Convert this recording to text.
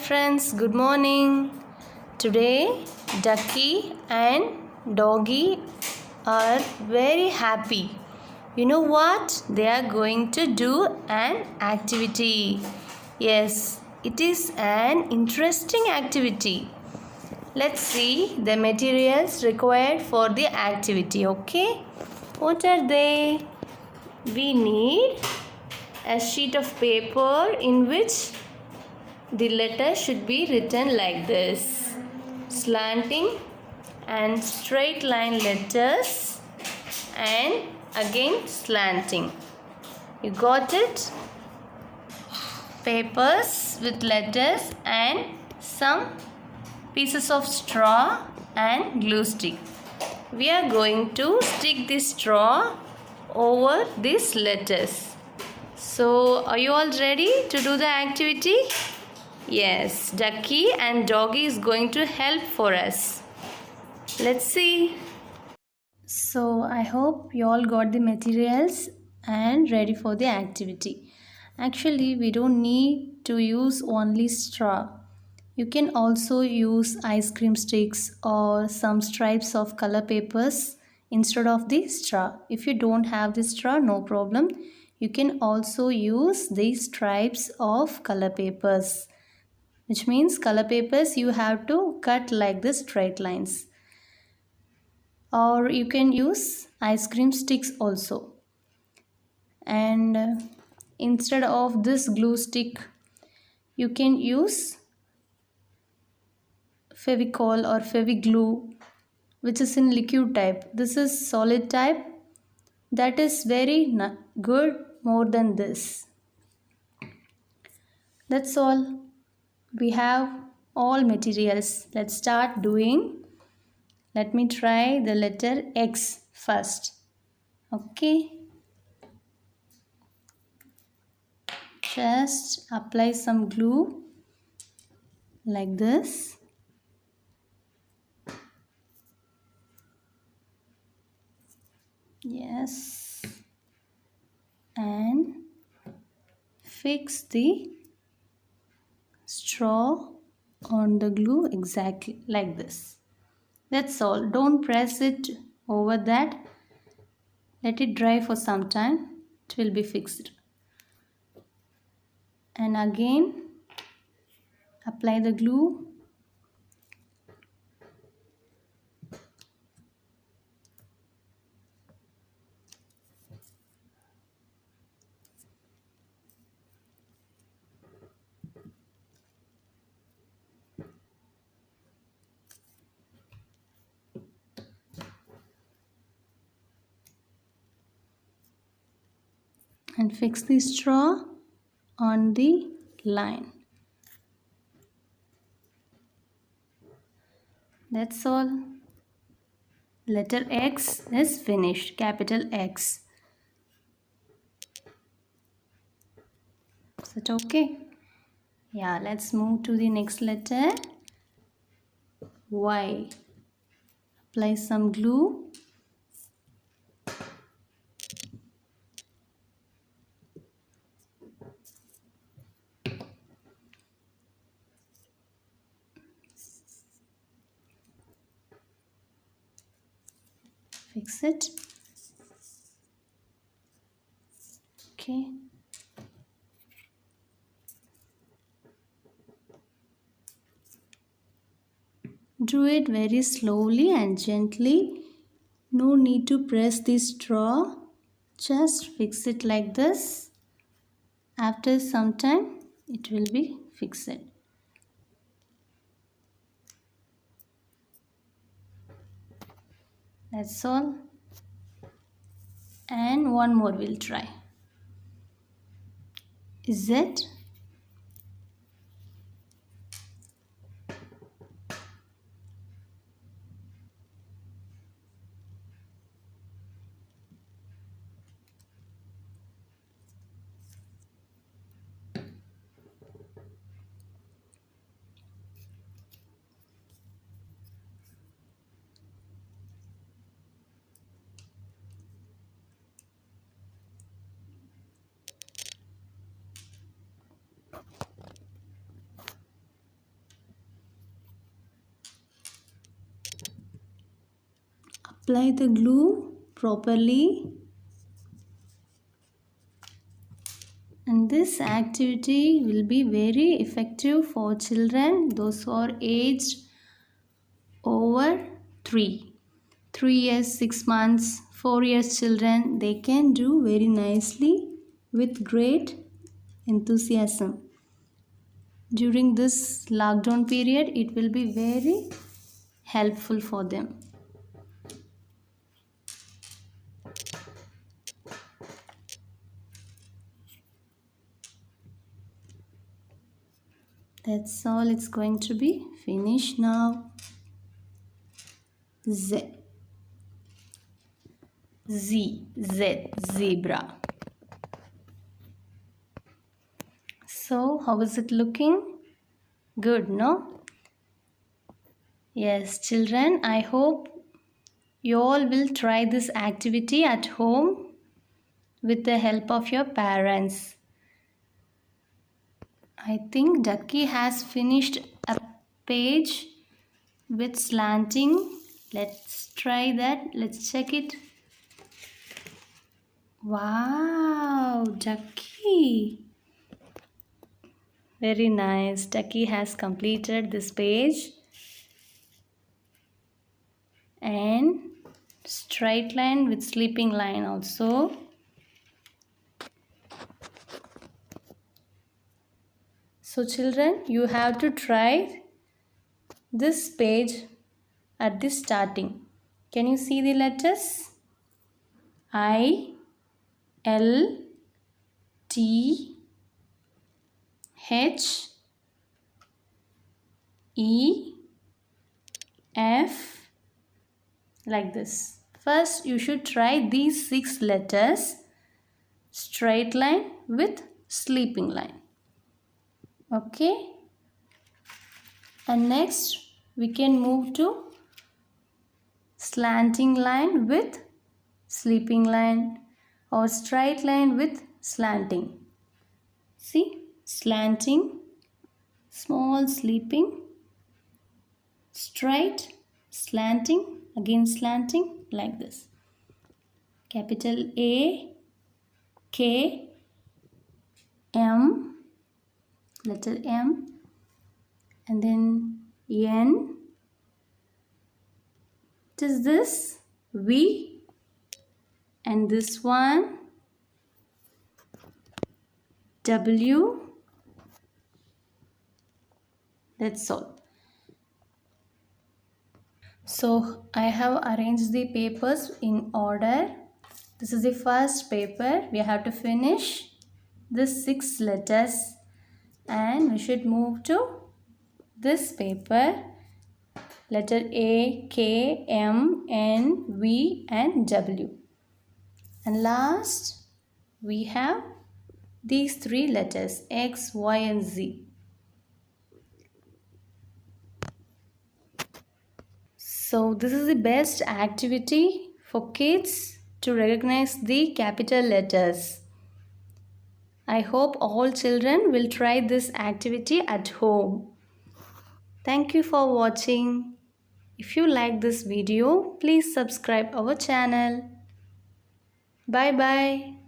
friends, good morning. Today, Ducky and Doggy are very happy. You know what? They are going to do an activity. Yes, it is an interesting activity. Let's see the materials required for the activity, okay? What are they? We need a sheet of paper in which the letter should be written like this: slanting and straight line letters and again slanting. You got it? Papers with letters and some pieces of straw and glue stick. We are going to stick the straw over these letters. So, are you all ready to do the activity? Yes, Ducky and Doggy is going to help for us. Let's see. So, I hope you all got the materials and ready for the activity. Actually, we don't need to use only straw. You can also use ice cream sticks or some stripes of color papers instead of the straw. If you don't have the straw, no problem. You can also use the stripes of color papers, which means color papers you have to cut like this straight lines, or you can use ice cream sticks also. And instead of this glue stick, you can use Fevicol or Feviglue, which is in liquid type. This is solid type, that is very good more than this. That's all. We have all materials. Let's start doing. Let me try the letter X first. Okay. Just apply some glue like this. Yes. And fix the straw on the glue exactly like this. That's all. Don't press it over that. Let it dry for some time. It will be fixed. And again apply the glue. And fix the straw on the line. That's all. Letter X is finished. Capital X. Is it okay? Yeah, let's move to the next letter. Y. Apply some glue. Fix it. Okay. Do it very slowly and gently. No need to press the straw. Just fix it like this. After some time, it will be fixed. That's all. And one more we'll try. Is it? Apply the glue properly. And this activity will be very effective for children, those who are aged over 3 years, 6 months, 4 years children. They can do very nicely with great enthusiasm. During this lockdown period, it will be very helpful for them. That's all. It's going to be finished now. Z, zebra. So, how is it looking? Good, no? Yes, children, I hope you all will try this activity at home with the help of your parents. I think Ducky has finished a page with slanting. Let's try that. Let's check it. Wow, Ducky. Very nice. Ducky has completed this page. And straight line with sleeping line also. So children, you have to try this page at the starting. Can you see the letters? I, L, T, H, E, F, like this. First, you should try these 6 letters straight line with sleeping line. Okay. And next, we can move to slanting line with sleeping line or straight line with slanting. See, slanting, small sleeping, straight, slanting, again slanting, like this. Capital A, K, M, letter M, and then N. What is this? V, and this one W. That's all. So I have arranged the papers in order. This is the first paper. We have to finish the 6 letters and we should move to this paper. Letter A, K, M, N, V and W. And last we have these 3 letters X, Y and Z. So this is the best activity for kids to recognize the capital letters. I hope all children will try this activity at home. Thank you for watching. If you like this video, please subscribe our channel. Bye bye.